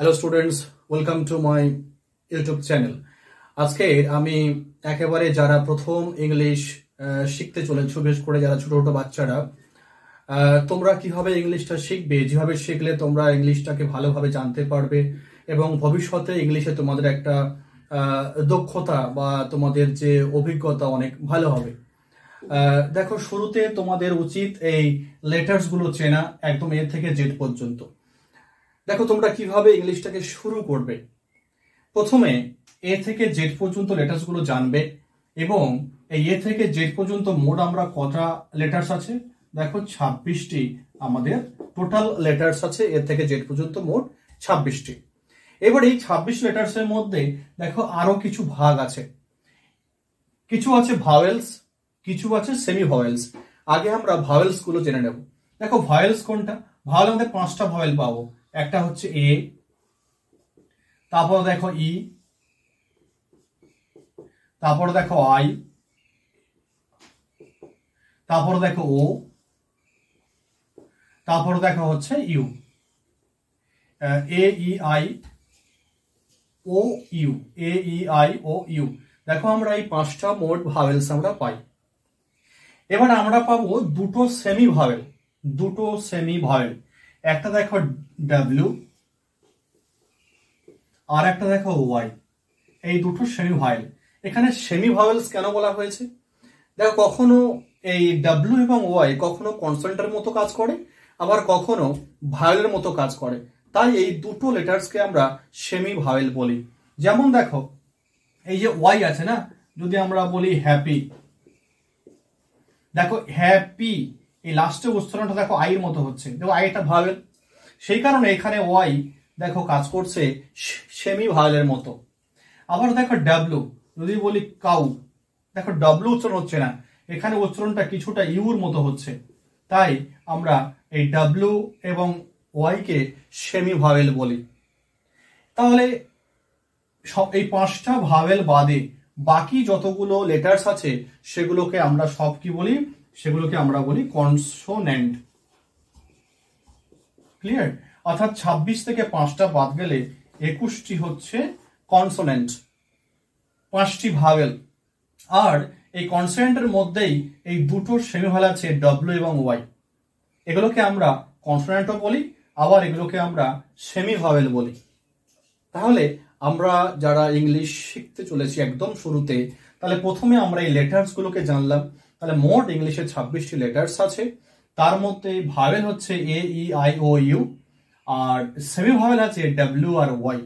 Hello students, welcome to my YouTube channel. আজকে আমি একেবারে যারা প্রথম ইংলিশ শিখতে চলেছো, বিশেষ করে যারা ছোট ছোট বাচ্চারা, তোমরা কিভাবে ইংলিশটা শিখবে, যেভাবে শিখলে তোমরা ইংলিশটাকে ভালোভাবে জানতে পারবে এবং ভবিষ্যতে ইংলিশে তোমাদের একটা দক্ষতা বা তোমাদের যে অভিজ্ঞতা অনেক ভালো হবে। দেখো, শুরুতে তোমাদের উচিত এই লেটার্স গুলো চেনা, একদম এ থেকে জেড পর্যন্ত। দেখো তোমরা কিভাবে ইংলিশটাকে শুরু করবে। প্রথমে এ থেকে জেড পর্যন্ত লেটার্স গুলো জানবে এবং এই এ থেকে জেড পর্যন্ত মোট আমরা কটা লেটার্স আছে, দেখো 26টি আমাদের টোটাল লেটার্স আছে। এ থেকে জেড পর্যন্ত মোট 26টি। এবার এই 26 লেটার্সের মধ্যে দেখো আরো কিছু ভাগ আছে, কিছু আছে ভাওয়েলস, কিছু আছে সেমি ভাওয়েলস। আগে আমরা ভাওয়েলস গুলো জেনে নেব। দেখো ভাওয়েলস কোনটা, ভাওয়েল আমাদের 5টা ভাওয়েল পাবো। একটা হচ্ছে এ, তারপর দেখো ই, তারপর দেখো আই, তারপর দেখো ও, তারপর দেখো হচ্ছে U. A E I O U, A E I O U. দেখো আমরা এই 5টা মোট ভাওয়েলস আমরা পাই। এবার আমরা পাবো দুটো সেমি ভাওয়েল, দুটো সেমি ভাওয়েল। একটা দেখো ডাব্লিউ আর একটা দেখো ওয়াই। এই দুটো সেমি ভাওয়েল। এখানে সেমি ভাওয়েলস কেন বলা হয়েছে? দেখো কখনো এই ডাব্লিউ এবং ওয়াই কখনো কনসোনেন্টের মতো কাজ করে, আবার কখনো ভাওয়েলের মতো কাজ করে। তাই এই দুটো লেটার্সকে আমরা সেমি ভাওয়েল বলি। যেমন দেখো এই যে ওয়াই আছে না, যদি আমরা বলি হ্যাপি, দেখো হ্যাপি এই লাস্টে উচ্চারণটা দেখো আই এর মতো হচ্ছে, দেখো আই একটা ভাওয়েল, সেই কারণে এখানে ওয়াই দেখো কাজ করছে সেমি ভাওয়েলের মতো। আবার দেখো ডাব্লিউ, যদি বলি কাউ, দেখো ডাব্লিউ উচ্চারণ হচ্ছে না, এখানে উচ্চারণটা কিছুটা ইউর মতো হচ্ছে। তাই আমরা এই ডাব্লিউ এবং ওয়াই কে সেমি ভাওয়েল বলি। তাহলে এই 5টা ভাওয়েল বাদে বাকি যতগুলো লেটার্স আছে সেগুলোকে আমরা সব কি বলি, সেগুলোকে আমরা বলি কনসোনেন্ট। ক্লিয়ার? অর্থাৎ 26 থেকে 5টা বাদ গেলে 21টি হচ্ছে কনসোনেন্ট, 5টি ভাওয়েল। আর এই কনসোনেন্টের মধ্যেই এই দুটো সেমি ভাওয়েল আছে ডব্লিউ এবং ওয়াই। এগুলোকে আমরা কনসোনেন্টও বলি, আবার এগুলোকে আমরা সেমি ভাওয়েল বলি। তাহলে আমরা যারা ইংলিশ শিখতে চলেছি একদম শুরুতে, তাহলে প্রথমে আমরা এই লেটার্স গুলোকে জানলাম। তাহলে মোট ইংলিশে 26টি লেটার্স আছে। তার মধ্যে ভাওয়েল হচ্ছে A E I O U, আর সেমি ভাওয়েল আছে ডাব্লিউ আর ওয়াই।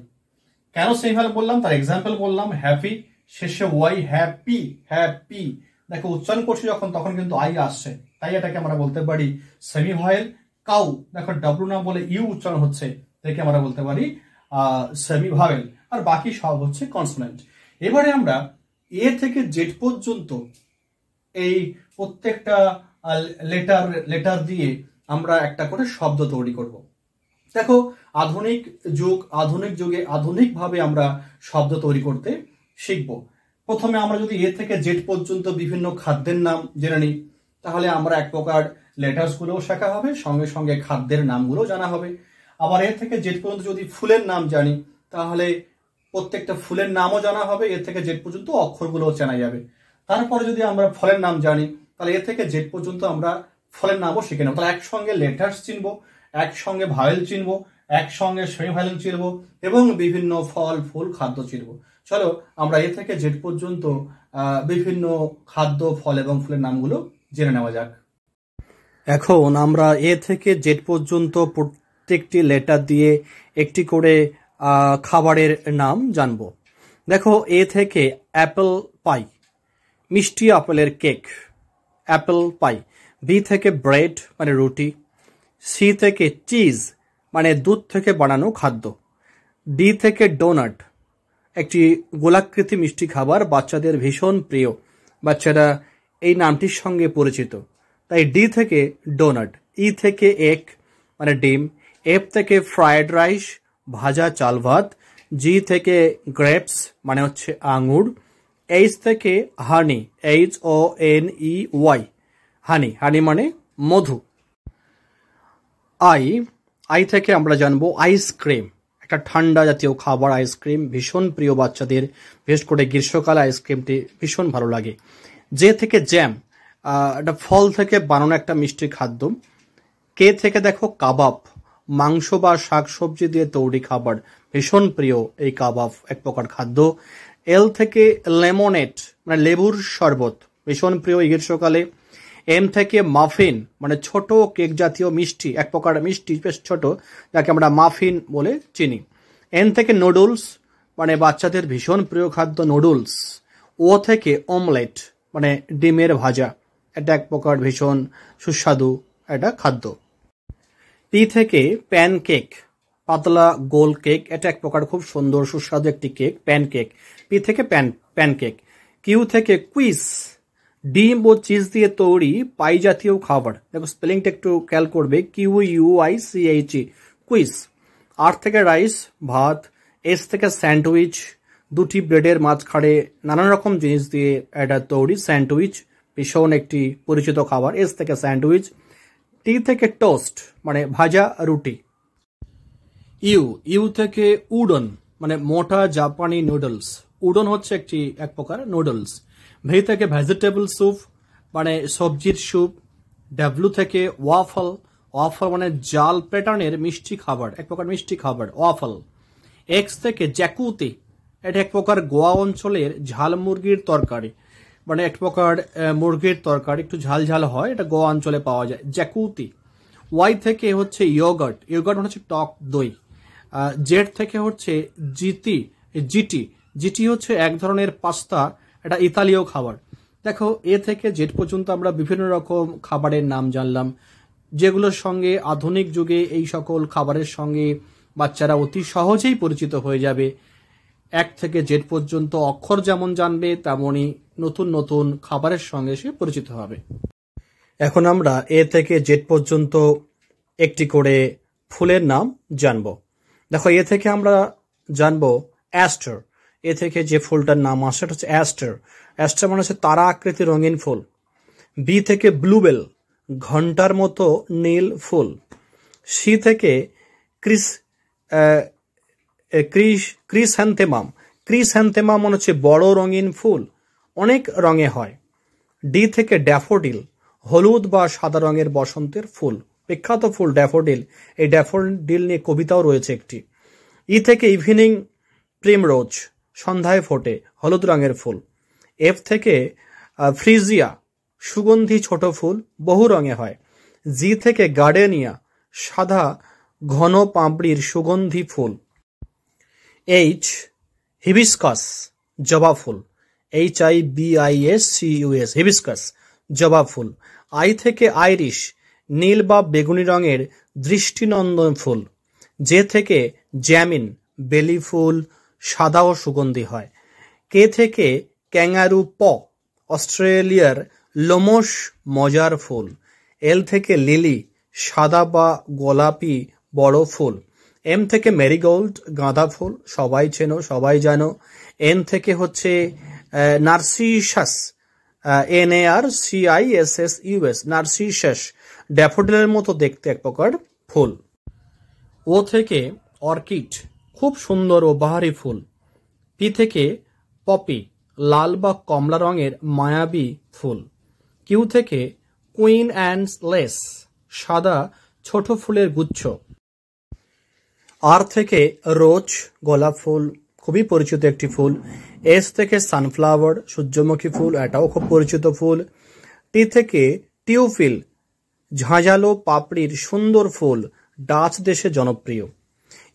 কেন সেমি ভাওয়েল বললাম তার এক্সাম্পল বললাম, হ্যাপি শেষে ওয়াই, হ্যাপি হ্যাপি, দেখো উচ্চারণ করছি যখন তখন কিন্তু আই আসছে, তাই এটাকে আমরা বলতে পারি সেমি ভাওয়েল। কাউ, দেখো ডাব্লিউ না বলে ইউ উচ্চারণ হচ্ছে, এটাকে আমরা বলতে পারি সেমি ভাওয়েল। আর বাকি সব হচ্ছে কনসোনেন্ট। এবারে আমরা এ থেকে জেড পর্যন্ত এই প্রত্যেকটা লেটার দিয়ে আমরা একটা করে শব্দ তৈরি করব। দেখো আধুনিক যুগে আধুনিকভাবে আমরা শব্দ তৈরি করতে শিখব। প্রথমে আমরা যদি এ থেকে জেড পর্যন্ত বিভিন্ন খাদ্যের নাম জেনে নিই, তাহলে আমরা এক প্রকার লেটার্স গুলোও শেখা হবে, সঙ্গে সঙ্গে খাদ্যের নামগুলো জানা হবে। আবার এ থেকে জেড পর্যন্ত যদি ফুলের নাম জানি, তাহলে প্রত্যেকটা ফুলের নামও জানা হবে, এ থেকে জেড পর্যন্ত অক্ষরগুলোও চেনা যাবে। তারপরে যদি আমরা ফলের নাম জানি, তাহলে এ থেকে জেড পর্যন্ত আমরা ফলের নামও শিখে নেব। তাহলে একসঙ্গে লেটার্স চিনবো, একসঙ্গে ভাওয়েল চিনবো, একসঙ্গে সেমি ভাওয়েল চিনবো এবং বিভিন্ন ফল ফুল খাদ্য চিনবো। চলো আমরা এ থেকে জেড পর্যন্ত বিভিন্ন খাদ্য ফল এবং ফুলের নামগুলো জেনে নেওয়া যাক। এখন আমরা এ থেকে জেড পর্যন্ত প্রত্যেকটি লেটার দিয়ে একটি করে খাবারের নাম জানবো। দেখো এ থেকে অ্যাপেল পাই, মিষ্টি আপেলের কেক, অ্যাপেল পাই। বি থেকে ব্রেড মানে রুটি। সি থেকে চিজ মানে দুধ থেকে বানানো খাদ্য। ডি থেকে ডোনাট, একটি গোলাকৃতি মিষ্টি খাবার, বাচ্চাদের ভীষণ প্রিয়, বাচ্চারা এই নামটির সঙ্গে পরিচিত, তাই ডি থেকে ডোনাট। ই থেকে এগ মানে ডিম। এফ থেকে ফ্রায়েড রাইস, ভাজা চাল ভাত। জি থেকে গ্রেপস মানে হচ্ছে আঙুর। এইচ থেকে honey, H O N E Y, honey, honey মানে মধু। আই থেকে আমরা জানবো আইসক্রিম, একটা ঠান্ডা জাতীয় খাবার আইসক্রিম, ভীষণ প্রিয় বাচ্চাদের, বিশেষ করে গ্রীষ্মকালে আইসক্রিমটি ভীষণ ভালো লাগে। যে থেকে জ্যাম, একটা ফল থেকে বানানো একটা মিষ্টি খাদ্য। কে থেকে দেখো কাবাব, মাংস বা শাক সবজি দিয়ে তৈরি খাবার, ভীষণ প্রিয় এই কাবাব, এক প্রকার খাদ্য। এল থেকে লেমনেড, মানে লেবুর শরবত, ভীষণ প্রিয় এই গ্রীষ্মকালে। এম থেকে মাফিন, মানে ছোট কেক জাতীয় মিষ্টি, এক প্রকার মিষ্টি বেশ ছোট, যাকে আমরা মাফিন বলে চিনি। এন থেকে নুডলস, মানে বাচ্চাদের ভীষণ প্রিয় খাদ্য নুডলস। ও থেকে অমলেট, মানে ডিমের ভাজা, এটা এক প্রকার ভীষণ সুস্বাদু একটা খাদ্য। পি থেকে প্যানকেক, পাতলা গোল কেক, এটা এক প্রকার খুব সুন্দর সুস্বাদু একটি কেক, প্যানকেক। পি থেকে প্যানকেক। কিউ থেকে কুইজ, ডিম ও চিজ দিয়ে তৈরি পাই জাতীয় খাবার। দেখো স্পেলিংটা একটু খেয়াল করবে, QUICH, কুইজ। আর থেকে রাইস, ভাত। এস থেকে স্যান্ডউইচ, দুটি ব্রেডের মাঝখানে নানান রকম জিনিস দিয়ে এটা তৈরি স্যান্ডউইচ, ভীষণ একটি পরিচিত খাবার। এস থেকে স্যান্ডউইচ। টি থেকে টোস্ট, মানে ভাজা রুটি। ইউ থেকে উডন, মানে মোটা জাপানি নুডলস। উডন হচ্ছে এক প্রকার নুডলস। ভি থেকে ভেজিটেবল স্যুপ, মানে সবজির স্যুপ। ডাব্লু থেকে ওয়াফল, মানে জাল প্যাটার্নের মিষ্টি খাবার, এক প্রকার মিষ্টি খাবার, ওয়াফল। এক্স থেকে জ্যাকুতি, এটা এক প্রকার গোয়া অঞ্চলের ঝাল মুরগির তরকারি, মানে এক প্রকার মুরগির তরকারি, একটু ঝাল ঝাল হয়, এটা গোয়া অঞ্চলে পাওয়া যায়, জ্যাকুতি। ওয়াই থেকে হচ্ছে ইয়োগার্ট, মানে হচ্ছে টক দই। জেড থেকে হচ্ছে জিটি হচ্ছে এক ধরনের পাস্তা, এটা ইতালীয় খাবার। দেখো এ থেকে জেড পর্যন্ত আমরা বিভিন্ন রকম খাবারের নাম জানলাম, যেগুলোর সঙ্গে আধুনিক যুগে এই সকল খাবারের সঙ্গে বাচ্চারা অতি সহজেই পরিচিত হয়ে যাবে। এক থেকে জেড পর্যন্ত অক্ষর যেমন জানবে, তেমনই নতুন নতুন খাবারের সঙ্গে সে পরিচিত হবে। এখন আমরা এ থেকে জেড পর্যন্ত একটি করে ফুলের নাম জানব। দেখো এ থেকে আমরা জানবো অ্যাস্টার। এ থেকে যে ফুলটার নাম আসে সেটা হচ্ছে অ্যাস্টার। অ্যাস্টার মানে হচ্ছে তারা আকৃতির রঙিন ফুল। বি থেকে ব্লুবেল, ঘন্টার মতো নীল ফুল। সি থেকে ক্রিসহ্যান্থেমাম মানে হচ্ছে বড় রঙিন ফুল, অনেক রঙে হয়। ডি থেকে ড্যাফোডিল, হলুদ বা সাদা রঙের বসন্তের ফুল, বিখ্যাত ফুল ড্যাফোডিল। এই ড্যাফোডিল নিয়ে কবিতাও রয়েছে একটি। ই থেকে ইভিনিং প্রিমরোজ, সন্ধ্যায় ফোটে, হলুদ রঙের ফুল। এফ থেকে ফ্রিজিয়া, সুগন্ধি ছোট ফুল, বহু রঙে হয়। জি থেকে গার্ডেনিয়া, সাদা ঘন পাপড়ির সুগন্ধি ফুল। এইচ হিবিস্কাস, জবা ফুল, HIBISCUS, হিবিস্কাস, জবা ফুল। আই থেকে আইরিশ, নীল বা বেগুনি রঙের দৃষ্টিনন্দন ফুল। জে থেকে জ্যামিন, বেলি ফুল, সাদা ও সুগন্ধি হয়। কে থেকে ক্যাঙ্গারু অস্ট্রেলিয়ার লোমশ মজার ফুল। এল থেকে লিলি, সাদা বা গোলাপি বড় ফুল। এম থেকে মেরিগোল্ড, গাঁদা ফুল, সবাই চেনো সবাই জানো। এন থেকে হচ্ছে নার্সিসাস, NARCISSUS, নার্সিসাস, ড্যাফোডিলের মতো দেখতে এক প্রকার ফুল। ও থেকে অর্কিড, খুব সুন্দর ও বাহারি ফুল। পি থেকে পপি, লাল বা কমলা রঙের মায়াবী ফুল। কিউ থেকে কুইন অ্যান্ড লেস, সাদা ছোট ফুলের গুচ্ছ। আর থেকে রোজ, গোলাপ ফুল, খুবই পরিচিত একটি ফুল। এস থেকে সানফ্লাওয়ার, সূর্যমুখী ফুল, এটাও খুব পরিচিত ফুল। টি থেকে টিউফিল, ঝাঁঝালো পাপড়ির সুন্দর ফুল, ডাচ দেশে জনপ্রিয়।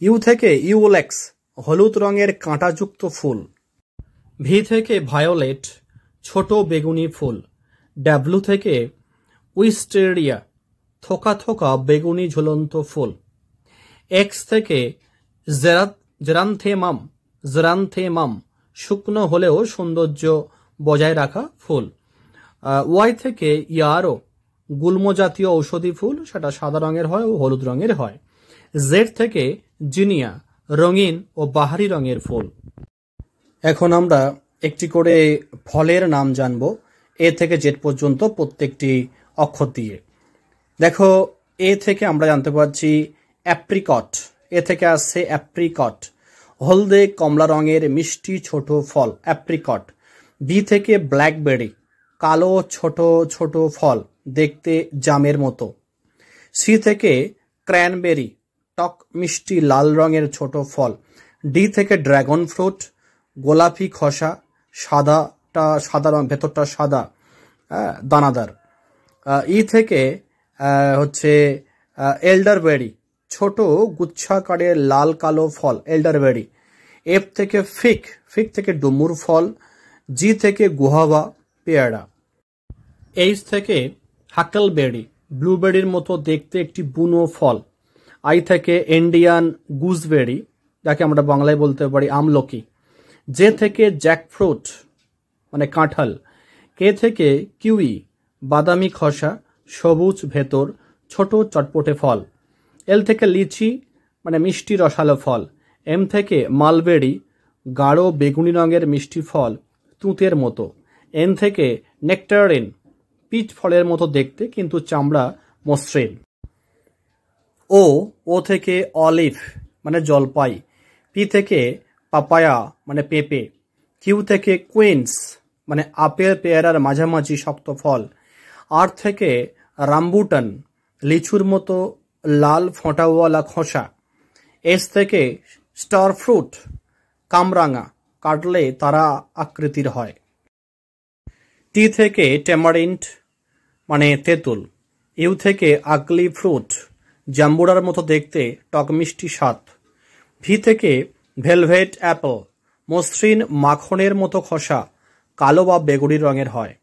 ইউ থেকে ইউলেক্স, হলুদ রঙের কাঁটাযুক্ত ফুল। ভি থেকে ভায়োলেট, ছোট বেগুনি ফুল। ডাব্লু থেকে উইস্টেরিয়া, থোকা থোকা বেগুনি ঝুলন্ত ফুল। এক্স থেকে জেরান্থেমাম, শুকনো হলেও সৌন্দর্য বজায় রাখা ফুল। ওয়াই থেকে ইয়ারো, গুল্ম জাতীয় ঔষধি ফুল, সেটা সাদা রঙের হয় ও হলুদ রঙের হয়। জেড থেকে জিনিয়া, রঙিন ও বাহারি রঙের ফুল। এখন আমরা একটি করে ফলের নাম জানব, এ থেকে জেড পর্যন্ত প্রত্যেকটি অক্ষর দিয়ে। দেখো এ থেকে আমরা জানতে পারছি অ্যাপ্রিকট, এ থেকে আসছে অ্যাপ্রিকট, হলদে কমলা রঙের মিষ্টি ছোট ফল অ্যাপ্রিকট। বি থেকে ব্ল্যাকবেরি, কালো ছোট ছোট ফল দেখতে জামের মতো। সি থেকে ক্র্যানবেরি, টক মিষ্টি লাল রঙের ছোট ফল। ডি থেকে ড্রাগন ফ্রুট, গোলাপি খোসা, সাদা রং, ভেতরটা সাদা, দানাদার। ই থেকে হচ্ছে এল্ডারবেরি, ছোট গুচ্ছাকারের লাল কালো ফল এল্ডারবেরি। এফ থেকে ফিগ থেকে ডুমুর ফল। জি থেকে গুয়াভা, পেয়ারা। এইচ থেকে হাকলবেরি, ব্লুবেরির মতো দেখতে একটি বুনো ফল। আই থেকে ইন্ডিয়ান গুজবেরি, যাকে আমরা বাংলায় বলতে পারি আমলকি। জে থেকে জ্যাকফ্রুট মানে কাঁঠাল। কে থেকে কিউই, বাদামি খোসা, সবুজ ভেতর, ছোট চটপটে ফল। এল থেকে লিচি মানে মিষ্টি রসালো ফল। এম থেকে মালবেরি, গাঢ় বেগুনি রঙের মিষ্টি ফল, তুঁতের মতো। এন থেকে নেকটারিন, পিচ ফলের মতো দেখতে কিন্তু চামড়া মসৃণ। ও থেকে অলিভ মানে জলপাই। পি থেকে পাপায়া মানে পেঁপে। কিউ থেকে কুইন্স মানে আপেল পেয়ারার মাঝামাঝি শক্ত ফল। আর থেকে রামবুটান, লিচুর মতো লাল ফোঁটাওয়ালা খোসা। এস থেকে স্টার ফ্রুট, কামরাঙা, কাটলে তারা আকৃতির হয়। টি থেকে টেমারিন্ড মানে তেঁতুল। ইউ থেকে আগলি ফ্রুট, জাম্বুরার মতো দেখতে, টক মিষ্টি স্বাদ। ভি থেকে ভেলভেট অ্যাপল, মসৃণ মাখনের মতো খোসা, কালো বা বেগুনি রঙের হয়।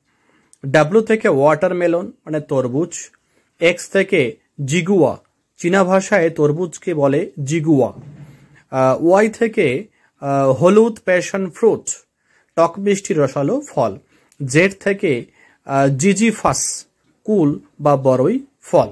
ডাব্লু থেকে ওয়াটারমেলন মানে তরমুজ। এক্স থেকে জিগুয়া, চীনা ভাষায় তরমুজকে বলে জিগুয়া। ওয়াই থেকে হলুদ প্যাশন ফ্রুট, টক মিষ্টি রসালো ফল। জেড থেকে জিজিফাস, কুল বা বরই ফল।